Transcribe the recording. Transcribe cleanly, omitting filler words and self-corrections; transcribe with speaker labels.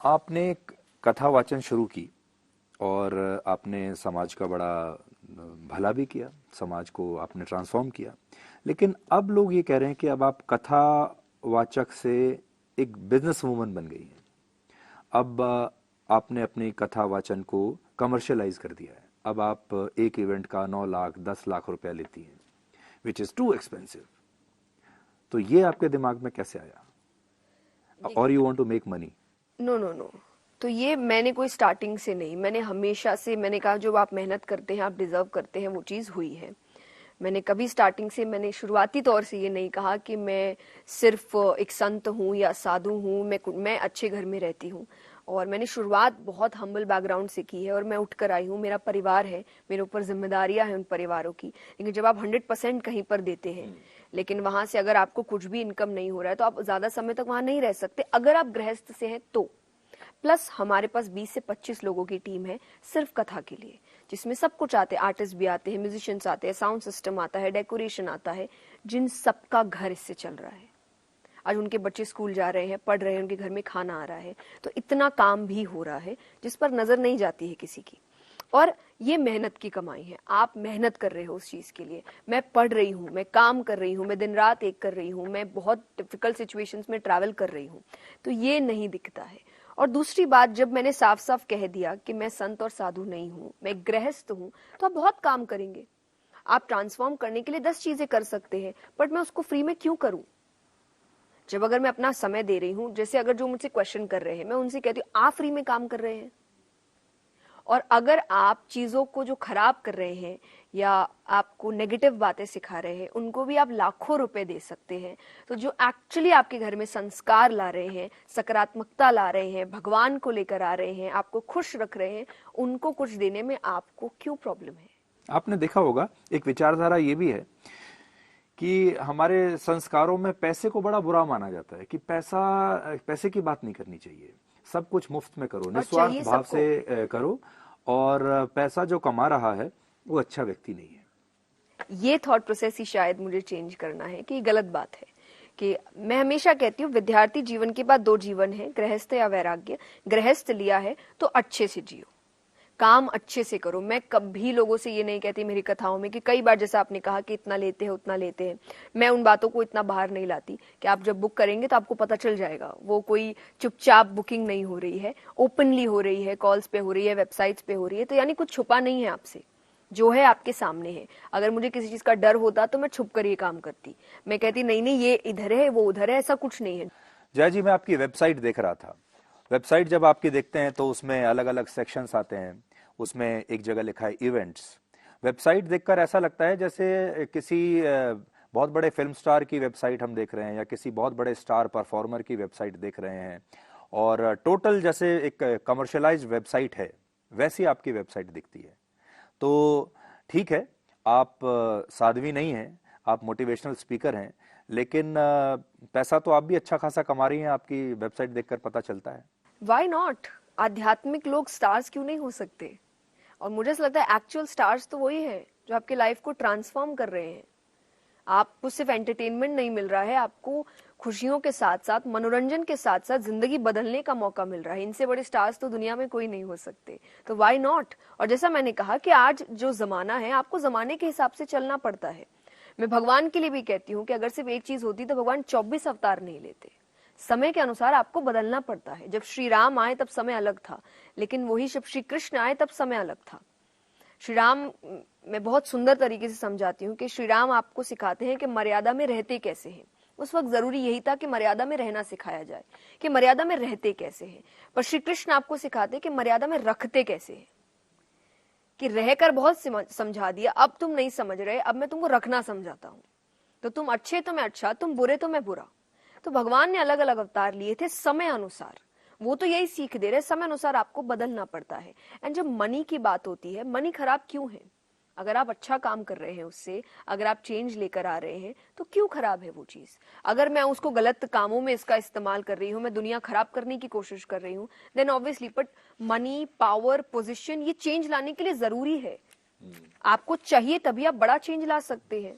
Speaker 1: आपने एक कथा वाचन शुरू की और आपने समाज का बड़ा भला भी किया, समाज को आपने ट्रांसफॉर्म किया। लेकिन अब लोग ये कह रहे हैं कि अब आप कथा वाचक से एक बिजनेस वूमन बन गई हैं। अब आपने अपनी कथा वाचन को कमर्शियलाइज कर दिया है। अब आप एक इवेंट का 9 लाख 10 लाख रुपया लेती हैं, विच इज टू एक्सपेंसिव। तो ये आपके दिमाग में कैसे आया? और you want to make money?
Speaker 2: No no no. तो ये मैंने कोई स्टार्टिंग से नहीं, मैंने हमेशा से मैंने कहा जो आप मेहनत करते हैं आप डिजर्व करते हैं, वो चीज़ हुई है। मैंने कभी स्टार्टिंग से, मैंने शुरुआती तौर से ये नहीं कहा कि मैं सिर्फ एक संत हूँ या साधु हूँ। मैं अच्छे घर में रहती हूँ और मैंने शुरुआत बहुत हम्बल बैकग्राउंड से की है और मैं उठकर आई हूँ। मेरा परिवार है, मेरे ऊपर जिम्मेदारियां हैं उन परिवारों की। लेकिन जब आप 100% कहीं पर देते हैं, लेकिन वहां से अगर आपको कुछ भी इनकम नहीं हो रहा है तो आप ज्यादा समय तक वहां नहीं रह सकते, अगर आप गृहस्थ से हैं तो। प्लस हमारे पास 20 से 25 लोगों की टीम है सिर्फ कथा के लिए, जिसमें सब कुछ आते हैं, आर्टिस्ट भी आते हैं, म्यूजिशियंस आते हैं, साउंड सिस्टम आता है, डेकोरेशन आता है, जिन सबका घर इससे चल रहा है। आज उनके बच्चे स्कूल जा रहे हैं, पढ़ रहे हैं, उनके घर में खाना आ रहा है, तो इतना काम भी हो रहा है जिस पर नजर नहीं जाती है किसी की। और ये मेहनत की कमाई है, आप मेहनत कर रहे हो उस चीज के लिए। मैं पढ़ रही हूँ, मैं काम कर रही हूँ, मैं दिन रात एक कर रही हूँ, मैं बहुत डिफिकल्ट सिचुएशंस में ट्रैवल कर रही हूँ, तो ये नहीं दिखता है। और दूसरी बात, जब मैंने साफ साफ कह दिया कि मैं संत और साधु नहीं हूँ, मैं गृहस्थ हूँ, तो आप बहुत काम करेंगे। आप ट्रांसफॉर्म करने के लिए 10 चीजें कर सकते हैं, बट मैं उसको फ्री में क्यों करूं? जब अगर मैं अपना समय दे रही हूं, जैसे अगर जो मुझसे क्वेश्चन कर रहे हैं, मैं उनसे कहती हूँ आप फ्री में काम कर रहे हैं। और अगर आप चीजों को जो खराब कर रहे हैं या आपको नेगेटिव बातें सिखा रहे हैं, उनको भी आप लाखों रुपए दे सकते हैं। तो जो एक्चुअली आपके घर में संस्कार ला रहे हैं, सकारात्मकता ला रहे हैं, भगवान को लेकर आ रहे हैं, आपको खुश रख रहे हैं, उनको कुछ देने में आपको क्यों प्रॉब्लम है?
Speaker 1: आपने देखा होगा एक विचारधारा ये भी है कि हमारे संस्कारों में पैसे को बड़ा बुरा माना जाता है कि पैसे की बात नहीं करनी चाहिए, सब कुछ मुफ्त में करो,
Speaker 2: और
Speaker 1: निस्वार्थ
Speaker 2: चाहिए
Speaker 1: भाव
Speaker 2: सबको।
Speaker 1: से करो। और पैसा जो कमा रहा है वो अच्छा व्यक्ति नहीं है।
Speaker 2: ये थॉट प्रोसेस ही शायद मुझे चेंज करना है कि ये गलत बात है। कि मैं हमेशा कहती हूँ विद्यार्थी जीवन के बाद 2 जीवन है, गृहस्थ या वैराग्य। गृहस्थ लिया है तो अच्छे से जियो, काम अच्छे से करो। मैं कभी लोगों से ये नहीं कहती मेरी कथाओं में कि कई बार जैसा आपने कहा कि इतना लेते हैं उतना लेते हैं, मैं उन बातों को इतना बाहर नहीं लाती कि आप जब बुक करेंगे तो आपको पता चल जाएगा। वो कोई चुपचाप बुकिंग नहीं हो रही है, ओपनली हो रही है, कॉल्स पे हो रही है, वेबसाइट्स पे हो रही है, तो यानी कुछ छुपा नहीं है आपसे, जो है आपके सामने है। अगर मुझे किसी चीज का डर होता तो मैं छुप कर ये काम करती, मैं कहती नहीं नहीं ये इधर है वो उधर है, ऐसा कुछ नहीं है।
Speaker 1: जय जी, मैं आपकी वेबसाइट देख रहा था। वेबसाइट जब आपकी देखते हैं तो उसमें अलग अलग सेक्शंस आते हैं। उसमें एक जगह लिखा है इवेंट्स। वेबसाइट देखकर ऐसा लगता है जैसे किसी बहुत बड़े फिल्म स्टार की वेबसाइट हम देख रहे हैं या किसी बहुत बड़े स्टार परफॉर्मर की वेबसाइट देख रहे हैं। और टोटल जैसे एक कमर्शियलाइज्ड वेबसाइट है, वैसी आपकी वेबसाइट दिखती है। तो ठीक है, आप साध्वी नहीं हैं, आप मोटिवेशनल स्पीकर हैं, लेकिन पैसा तो आप भी अच्छा खासा कमा रही हैं, आपकी वेबसाइट देखकर पता चलता है।
Speaker 2: Why not? आध्यात्मिक लोग स्टार्स क्यों नहीं हो सकते? और मुझे ऐसा लगता है एक्चुअल स्टार्स तो वही है जो आपके लाइफ को ट्रांसफॉर्म कर रहे हैं। आपको सिर्फ एंटरटेनमेंट नहीं मिल रहा है, आपको खुशियों के साथ साथ, मनोरंजन के साथ साथ जिंदगी बदलने का मौका मिल रहा है। इनसे बड़े स्टार्स तो दुनिया में कोई नहीं हो सकते, तो वाई नॉट? और जैसा मैंने कहा कि आज जो जमाना है, आपको जमाने के हिसाब से चलना पड़ता है। मैं भगवान के लिए भी कहती हूँ कि अगर सिर्फ एक चीज होती तो भगवान 24 अवतार नहीं लेते। समय के अनुसार आपको बदलना पड़ता है। जब श्री राम आए तब समय अलग था, लेकिन वही जब श्री कृष्ण आए तब समय अलग था। श्री राम, मैं बहुत सुंदर तरीके से समझाती हूँ कि श्री राम आपको सिखाते हैं कि मर्यादा में रहते कैसे हैं। उस वक्त जरूरी यही था कि मर्यादा में रहना सिखाया जाए, कि मर्यादा में रहते कैसे हैं। पर श्री कृष्ण आपको सिखाते हैं कि मर्यादा में रखते कैसे हैं। कि रहकर बहुत समझा दिया, अब तुम नहीं समझ रहे, अब मैं तुमको रखना समझाता हूँ। तो तुम अच्छे तो मैं अच्छा, तुम बुरे तो मैं बुरा। तो भगवान ने अलग अलग अवतार लिए थे समय अनुसार। वो तो यही सीख दे रहे, समय अनुसार आपको बदलना पड़ता है। एंड जब मनी की बात होती है, मनी खराब क्यों है? अगर आप अच्छा काम कर रहे हैं उससे, अगर आप चेंज लेकर आ रहे हैं, तो क्यों खराब है वो चीज? अगर मैं उसको गलत कामों में इसका इस्तेमाल कर रही हूँ, मैं दुनिया खराब करने की कोशिश कर रही हूँ, then obviously. But money, power, position, ये चेंज लाने के लिए जरूरी है। आपको चाहिए तभी आप बड़ा चेंज ला सकते हैं।